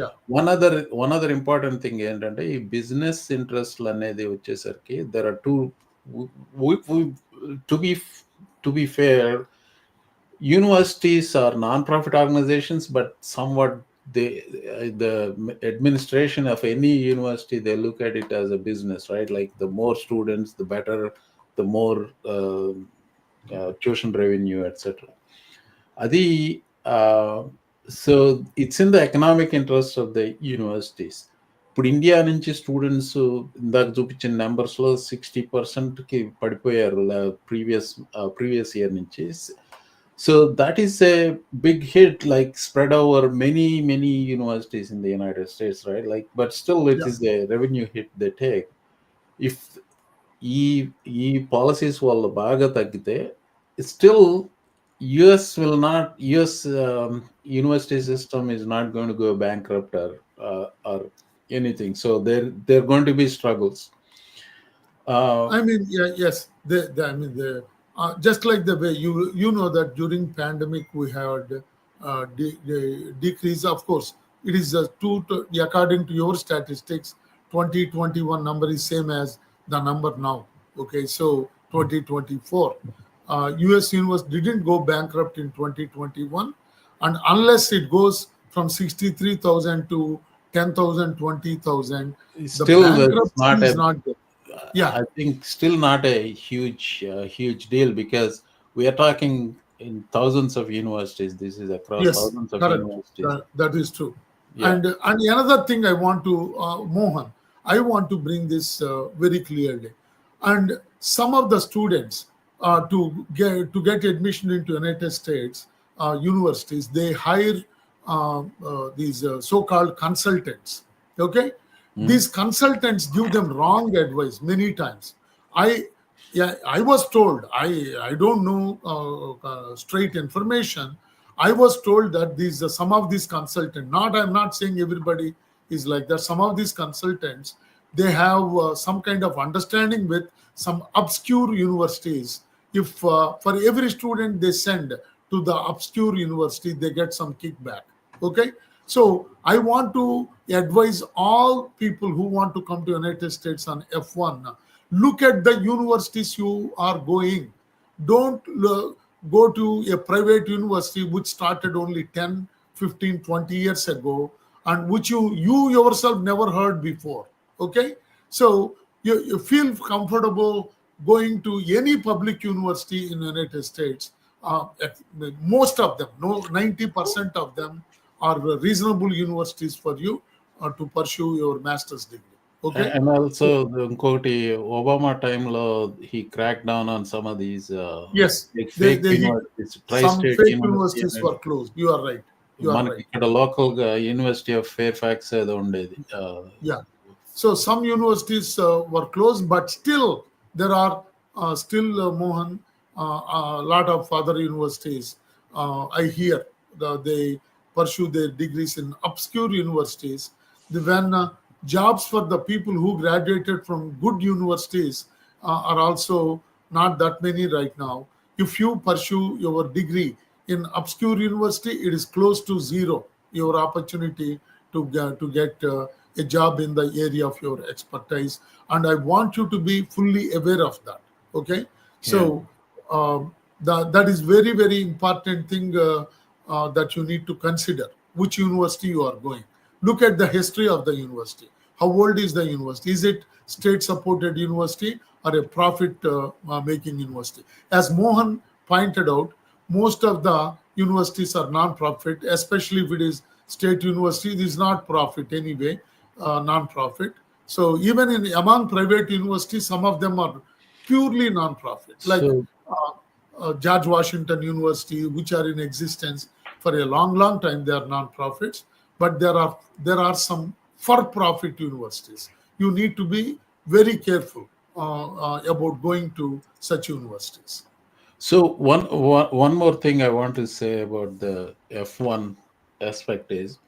Yeah. One other important thing ఏంటంటే ఈ business ఇంట్రెస్ట్లు అనేది వచ్చేసరికి there are two. To be fair, universities are non-profit organizations, but somewhat the administration of any university, they look at it as a business, right? Like the more students, the better, the more tuition revenue, etc. Adi, so it's in the economic interest of the universities. ఇప్పుడు India నుంచి students ఇందాక చూపించిన నెంబర్స్లో 60%కి పడిపోయారు previous year నుంచి. So that is a big hit, like spread over many universities in the United States, right? Like, but still it is a revenue hit they take. If ఈ policies వల్ల బాగా తగ్గితే still US university system is not going to go bankrupt or anything. So there are going to be struggles. I mean, yes. Just like the way you know that during pandemic we had decrease. Of course, it is according to your statistics, 2021 number is same as the number now. Okay, so 2024, US University didn't go bankrupt in 2021, and unless it goes from 63,000 to 10,000, 20,000, the Still, bankruptcy is not there. Yeah, I think still not a huge deal, because we are talking in thousands of universities. This is across thousands of universities. That is true. And another thing I want to, Mohan, I want to bring this very clearly. And some of the students to get admission into United States universities, they hire these so-called consultants. Okay. These consultants give them wrong advice many times. I was told, I don't know straight information. I was told that some of these consultants, I'm not saying everybody is like that. Some of these consultants, they have some kind of understanding with some obscure universities. If for every student they send to the obscure university, they get some kickback. Okay. So I want to advise all people who want to come to United States on F1. Look at the universities you are going. Don't go to a private university which started only 10, 15, 20 years ago and which you yourself never heard before. Okay? So you feel comfortable going to any public university in the United States. Most of them, 90% of them are reasonable universities for you to pursue your master's degree. Okay. And also, Nkoti, Obama time he cracked down on some of these fake universities. Some fake universities were closed. You are right. You are right. The local University of Fairfax. Yeah. So some universities were closed, but still there are Mohan, a lot of other universities. I hear they pursue their degrees in obscure universities. When jobs for the people who graduated from good universities are also not that many right now. If you pursue your degree in obscure university, it is close to zero, your opportunity to get a job in the area of your expertise. And I want you to be fully aware of that. Okay. So that is very, very important thing that you need to consider which university you are going. Look at the history of the university. How old is the university? Is it state-supported university or a profit-making university? As Mohan pointed out, most of the universities are non-profit, especially if it is state university. It is not profit anyway, non-profit. So even among private universities, some of them are purely non-profit. Like George Washington University, which are in existence for a long time, they are non-profits. But there are some for-profit universities. You need to be very careful about going to such universities. So one more thing I want to say about the F1 aspect is,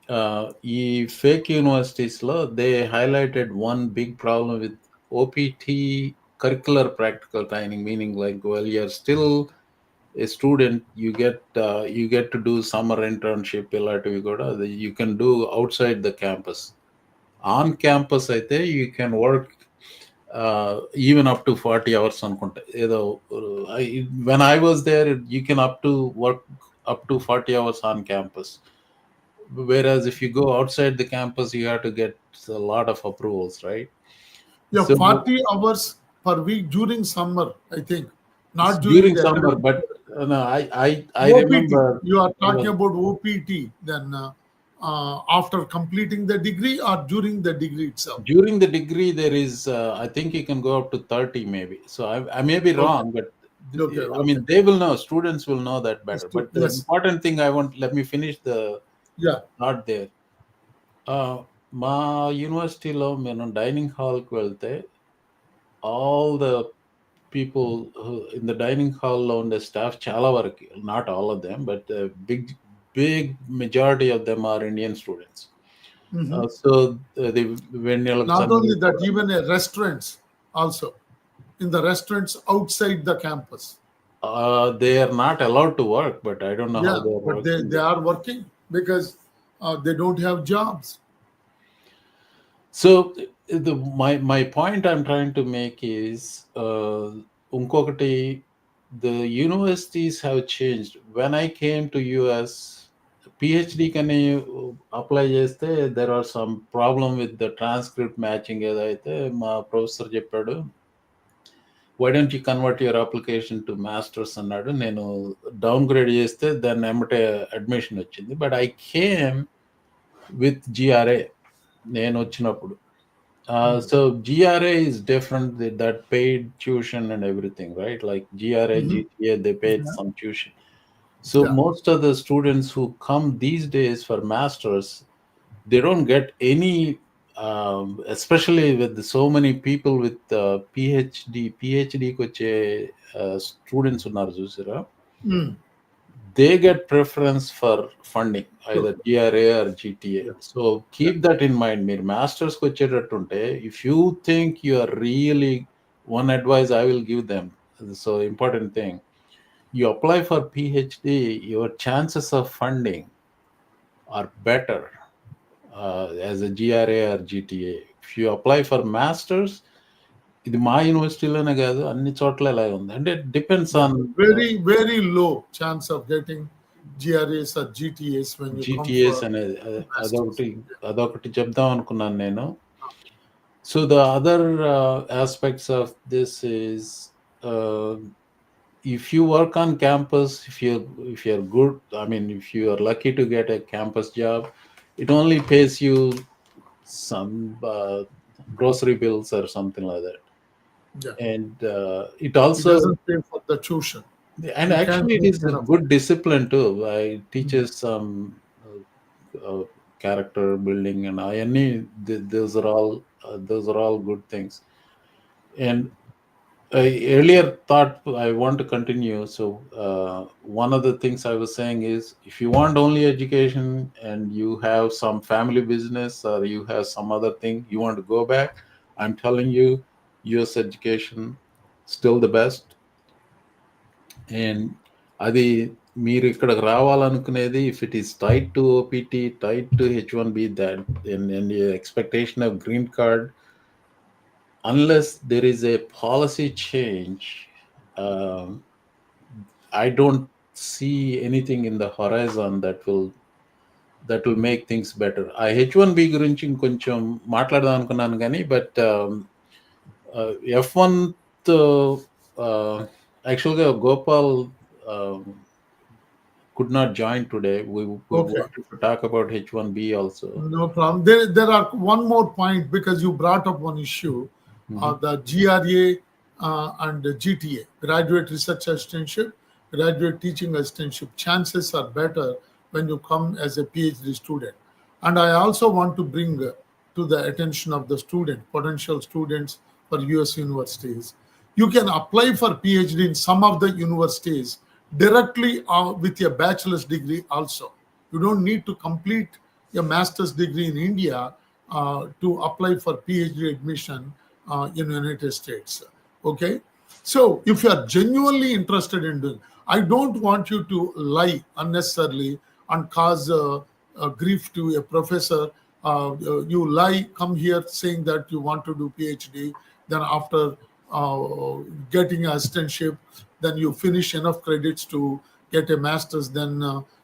fake universities they highlighted one big problem with OPT, curricular practical training, meaning like, well, you're still a student, you get to do summer internship ఇలాంటివి కూడా you can do outside the campus. On campus అయితే you can work even up to 40 hours అనుకుంటా ఏదో. When I was there, you can work up to 40 hours on campus, whereas if you go outside the campus you have to get a lot of approvals, right? Yeah, So 40 hours per week during summer, I think. Not during the summer, academic but year. no, I OPT, remember you are talking about OPT, then after completing the degree or during the degree itself? during the degree there is I think you can go up to 30 maybe. So I may be wrong, but Okay, I mean they will know, students will know that better. But the Yes. important thing let me finish the Yeah. thought there. మా యూనివర్సిటీలో మేము dining హాల్కి వెళ్తే all the people in the dining hall లో ఉండే staff చాలా వరకు, not all of them, but big majority of them are Indian students. So when Not only that, even restaurants also, in the restaurants outside the campus. They are not allowed to work, but I don't know how they are but working. they are working because they don't have jobs. So my point I'm trying to make is unkokati, the universities have changed. When I came to US, PhD kani apply cheste, there are some problem with the transcript matching edaithe ma professor cheppadu, why don't you convert your application to masters అన్నాడు. నేను downgrade చేస్తే దాన్ని ఎమ్మటే admission వచ్చింది. But I came with GRA నేను వచ్చినప్పుడు. So GRA is different, that paid tuition and everything, right? Like GRA, GTA, they paid some tuition. So most of the students who come these days for masters, they don't get any, especially with so many people with PhD koche students unnaru chusara, they get preference for funding, either GRA or GTA. So keep that in mind. Meer masters ko vacchetattunte, if you think you are really, one advice I will give them, so important thing, you apply for PhD, your chances of funding are better as a GRA or GTA. If you apply for masters, ఇది మా యూనివర్సిటీలోనే కాదు అన్ని చోట్ల ఇలా ఉంది. అంటే depends on very low chance of getting GRAs or GTAs when you GTAs come for అనేది అదొకటి చెప్దాం అనుకున్నాను నేను. So the other aspects of this is, if you work on campus, if you're good, I mean if you are lucky to get a campus job, it only pays you some grocery bills or something like that. And it also doesn't pay for the tuition. And actually it is a good discipline too. It teaches some character building, and those are all good things. And I earlier thought I want to continue. So one of the things I was saying is, if you want only education and you have some family business or you have some other thing you want to go back, I'm telling you, US education still the best. And అది మీరు ఇక్కడికి రావాలనుకునేది, if it is tied to OPT, tied to H1B, that and your expectation of green card, unless there is a policy change, I don't see anything in the horizon that will make things better. ఆ H1B గురించి ఇంకొంచెం మాట్లాడదాం అనుకున్నాను కానీ, but F1 యాక్చువల్గా Gopal could not join today. We wanted to talk about H1B also. No problem. There are one more point, because you brought up one issue, the GRA and the GTA, graduate research assistantship, graduate teaching assistantship. Chances are better when you come as a PhD student. And I also want to bring to the attention of the potential students for US universities. You can apply for PhD in some of the universities directly with your bachelor's degree also. You don't need to complete your master's degree in India to apply for PhD admission in the United States. Okay? So if you are genuinely interested in doing, I don't want you to lie unnecessarily and cause grief to a professor. You lie, come here saying that you want to do PhD, then after getting an assistantship, then you finish enough credits to get a master's, then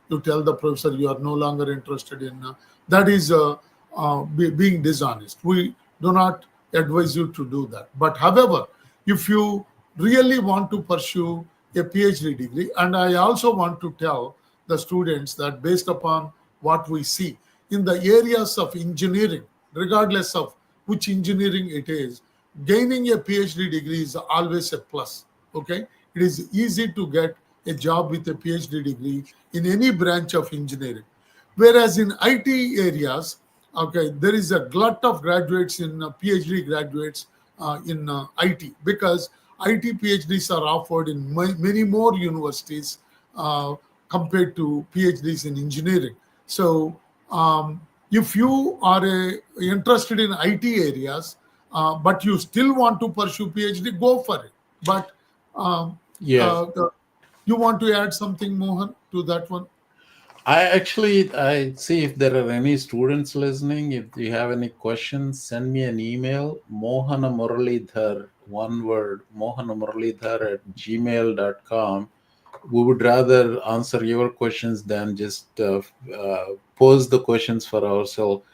you tell the professor you are no longer interested in. That is being dishonest. We do not advise you to do that. But however, if you really want to pursue a PhD degree, and I also want to tell the students that based upon what we see in the areas of engineering, regardless of which engineering it is, gaining a PhD degree is always a plus. Okay, it is easy to get a job with a PhD degree in any branch of engineering. Whereas in IT areas, okay, there is a glut of graduates in PhD graduates in IT, because IT PhDs are offered in many more universities compared to PhDs in engineering. So if you are interested in IT areas, but you still want to pursue PhD, go for it. But Yeah. you want to add something, Mohan, to that one? I see if there are any students listening. If you have any questions, send me an email, Mohana Muralidhar, one word, mohanamuralidhar at gmail.com. We would rather answer your questions than just pose the questions for ourselves.